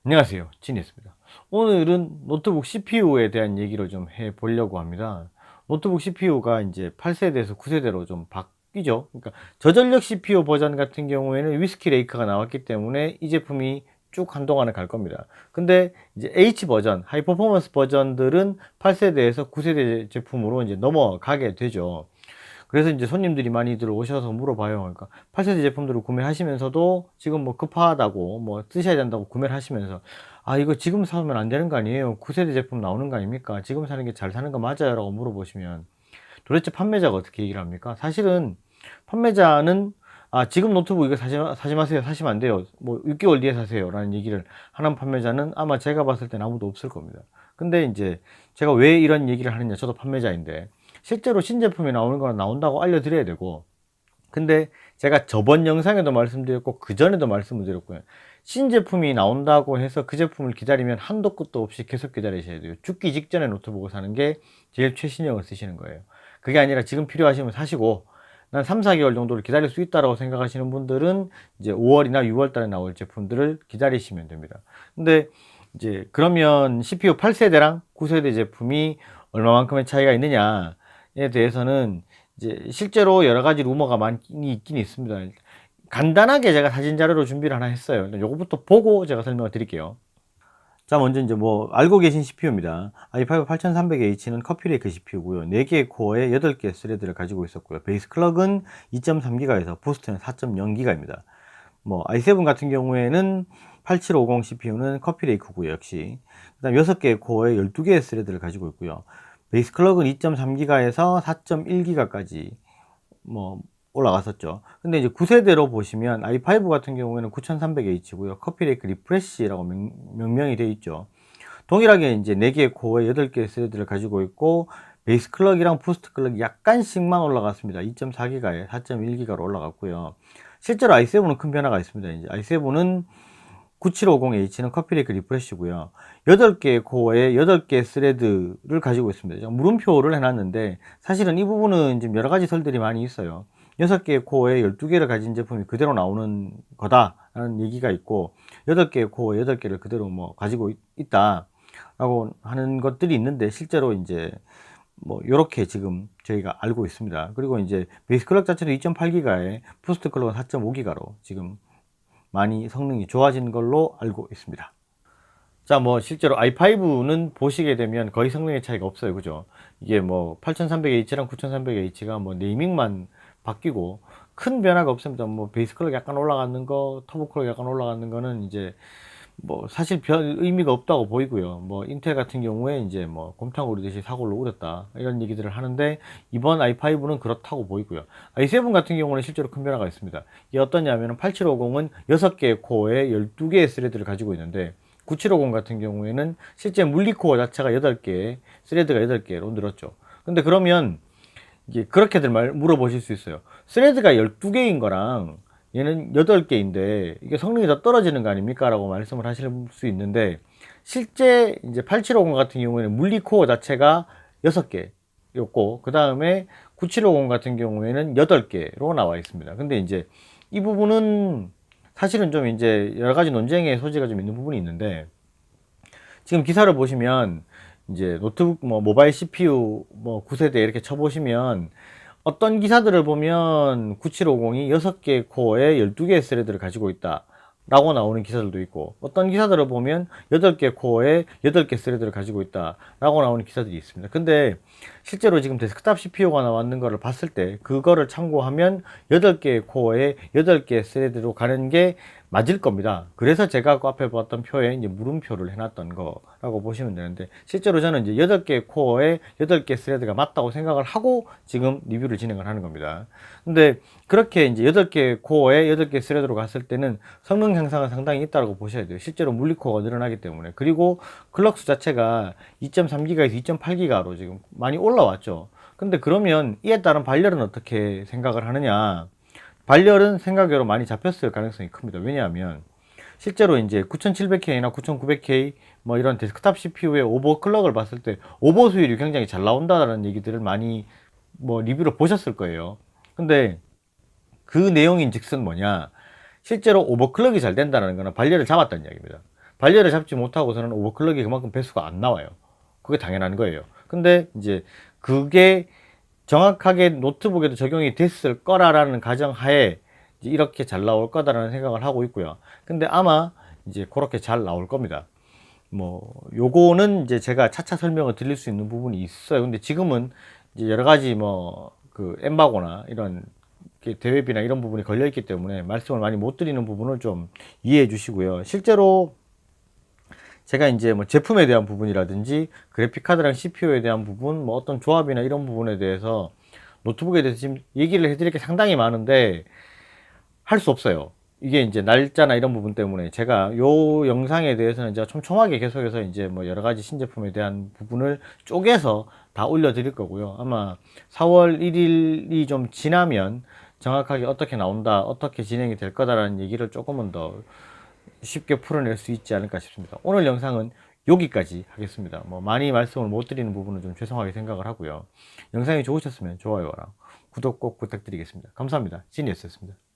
안녕하세요, 진이었습니다. 오늘은 노트북 CPU에 대한 얘기를 좀 해 보려고 합니다. 노트북 CPU가 이제 8세대에서 9세대로 좀 바뀌죠. 그러니까 저전력 CPU 버전 같은 경우에는 위스키 레이크가 나왔기 때문에 이 제품이 쭉 한동안은 갈 겁니다. 근데 이제 H 버전, 하이 퍼포먼스 버전들은 8세대에서 9세대 제품으로 이제 넘어가게 되죠. 그래서 이제 손님들이 많이들 오셔서 물어봐요. 그러니까 8세대 제품들을 구매하시면서도 지금 뭐 급하다고 뭐 쓰셔야 된다고 구매를 하시면서 아, 이거 지금 사면 안 되는 거 아니에요? 9세대 제품 나오는 거 아닙니까? 지금 사는 게 잘 사는 거 맞아요? 라고 물어보시면 도대체 판매자가 어떻게 얘기를 합니까? 사실은 판매자는 아, 지금 노트북 이거 사지 마세요. 사시면 안 돼요. 뭐 6개월 뒤에 사세요. 라는 얘기를 하는 판매자는 아마 제가 봤을 땐 아무도 없을 겁니다. 근데 이제 제가 왜 이런 얘기를 하느냐. 저도 판매자인데 실제로 신제품이 나오는 건 나온다고 알려드려야 되고, 근데 제가 저번 영상에도 말씀드렸고 그 전에도 말씀을 드렸고요. 신제품이 나온다고 해서 그 제품을 기다리면 한도 끝도 없이 계속 기다리셔야 돼요. 죽기 직전에 노트북을 사는 게 제일 최신형을 쓰시는 거예요. 그게 아니라 지금 필요하시면 사시고 난 3, 4개월 정도를 기다릴 수 있다라고 생각하시는 분들은 이제 5월이나 6월 달에 나올 제품들을 기다리시면 됩니다. 근데 이제 그러면 CPU 8세대랑 9세대 제품이 얼마만큼의 차이가 있느냐에 대해서는 이제 실제로 여러 가지 루머가 많이 있긴 있습니다. 간단하게 제가 사진 자료로 준비를 하나 했어요. 요거부터 보고 제가 설명을 드릴게요. 자, 먼저 이제 뭐 알고 계신 CPU입니다. i5 8300H는 커피레이크 CPU고요. 4개의 코어에 8개의 스레드를 가지고 있었고요. 베이스 클럭은 2.3GHz에서 부스트는 4.0GHz입니다. 뭐 i7 같은 경우에는 8750 CPU는 커피레이크고요. 역시. 그다음 6개의 코어에 12개의 스레드를 가지고 있고요. 베이스 클럭은 2.3GHz에서 4.1GHz까지 뭐 올라갔었죠. 근데 이제 9세대로 보시면 i5 같은 경우에는 9300H고요. 커피레이크 리프레시라고 명명이 되어 있죠. 동일하게 이제 4개의 코어에 8개의 스레드를 가지고 있고 베이스 클럭이랑 부스트 클럭이 약간씩만 올라갔습니다. 2.4GHz에 4.1GHz로 올라갔고요. 실제로 i7은 큰 변화가 있습니다. 이제 i7은 9750H는 커피레이크 리프레시고요. 8개의 코어에 8개의 스레드를 가지고 있습니다. 물음표를 해놨는데 사실은 이 부분은 지금 여러 가지 설들이 많이 있어요. 6개의 코어에 12개를 가진 제품이 그대로 나오는 거다라는 얘기가 있고 8개의 코어 8개를 그대로 뭐 가지고 있다라고 하는 것들이 있는데 실제로 이제 뭐 요렇게 지금 저희가 알고 있습니다. 그리고 이제 베이스 클럭 자체도 2.8GHz에 부스트 클럭은 4.5GHz로 지금 많이 성능이 좋아진 걸로 알고 있습니다. 자, 뭐 실제로 i5는 보시게 되면 거의 성능의 차이가 없어요. 그죠? 이게 뭐 8300H랑 9300H가 뭐 네이밍만 바뀌고 큰 변화가 없습니다. 뭐 베이스 클럭 약간 올라가는 거, 터보 클럭 약간 올라가는 거는 이제 뭐 사실 별 의미가 없다고 보이고요. 뭐 인텔 같은 경우에 이제 뭐 곰탕 우리듯이 사고를 우렸다 이런 얘기들을 하는데 이번 i5는 그렇다고 보이고요. i7 같은 경우는 실제로 큰 변화가 있습니다. 이게 어떠냐면은 8750은 6개의 코어에 12개의 스레드를 가지고 있는데 9750 같은 경우에는 실제 물리코어 자체가 8개, 스레드가 8개로 늘었죠. 근데 그러면 이게 그렇게들 물어보실 수 있어요. 스레드가 12개인 거랑 얘는 8개인데 이게 성능이 더 떨어지는 거 아닙니까? 라고 말씀을 하실 수 있는데 실제 이제 8750 같은 경우에는 물리코어 자체가 6개였고 그 다음에 9750 같은 경우에는 8개로 나와 있습니다. 근데 이제 이 부분은 사실은 좀 이제 여러 가지 논쟁의 소지가 좀 있는 부분이 있는데 지금 기사를 보시면 이제 노트북 뭐 모바일 CPU 뭐 9세대 이렇게 쳐보시면 어떤 기사들을 보면 9750이 6개 코어에 12개의 스레드를 가지고 있다 라고 나오는 기사들도 있고 어떤 기사들을 보면 8개 코어에 8개 스레드를 가지고 있다 라고 나오는 기사들이 있습니다. 근데 실제로 지금 데스크탑 CPU가 나왔는 거를 봤을 때 그거를 참고하면 8개 코어에 8개 스레드로 가는 게 맞을 겁니다. 그래서 제가 그 앞에 봤던 표에 이제 물음표를 해놨던 거라고 보시면 되는데 실제로 저는 이제 8개 코어에 8개 스레드가 맞다고 생각을 하고 지금 리뷰를 진행을 하는 겁니다. 근데 그렇게 이제 8개 코어에 8개 스레드로 갔을 때는 성능 향상은 상당히 있다고 보셔야 돼요. 실제로 물리코어가 늘어나기 때문에. 그리고 클럭수 자체가 2.3GHz에서 2.8GHz로 지금 많이 올라왔죠. 근데 그러면 이에 따른 발열은 어떻게 생각을 하느냐? 발열은 생각외로 많이 잡혔을 가능성이 큽니다. 왜냐하면 실제로 이제 9700K나 9900K 뭐 이런 데스크탑 CPU의 오버클럭을 봤을 때 오버 수율이 굉장히 잘 나온다는 얘기들을 많이 뭐 리뷰를 보셨을 거예요. 근데 그 내용인 즉슨 뭐냐? 실제로 오버클럭이 잘 된다는 거는 발열을 잡았다는 이야기입니다. 발열을 잡지 못하고서는 오버클럭이 그만큼 배수가 안 나와요. 그게 당연한 거예요. 근데 이제 그게 정확하게 노트북에도 적용이 됐을 거라는 가정하에 이렇게 잘 나올 거다라는 생각을 하고 있고요. 근데 아마 이제 그렇게 잘 나올 겁니다. 뭐 요거는 이제 제가 차차 설명을 드릴 수 있는 부분이 있어요. 근데 지금은 이제 여러 가지 뭐 그 엠바고나 이런 대외비나 이런 부분이 걸려 있기 때문에 말씀을 많이 못 드리는 부분을 좀 이해해 주시고요. 실제로 제가 이제 뭐 제품에 대한 부분이라든지 그래픽 카드랑 CPU에 대한 부분, 뭐 어떤 조합이나 이런 부분에 대해서 노트북에 대해서 지금 얘기를 해드릴 게 상당히 많은데 할 수 없어요. 이게 이제 날짜나 이런 부분 때문에 제가 요 영상에 대해서는 제가 촘촘하게 계속해서 이제 뭐 여러 가지 신제품에 대한 부분을 쪼개서 다 올려드릴 거고요. 아마 4월 1일이 좀 지나면 정확하게 어떻게 나온다, 어떻게 진행이 될 거다라는 얘기를 조금은 더 쉽게 풀어낼 수 있지 않을까 싶습니다. 오늘 영상은 여기까지 하겠습니다. 뭐 많이 말씀을 못 드리는 부분은 좀 죄송하게 생각을 하고요. 영상이 좋으셨으면 좋아요랑 구독 꼭 부탁드리겠습니다. 감사합니다. 지니어스였습니다.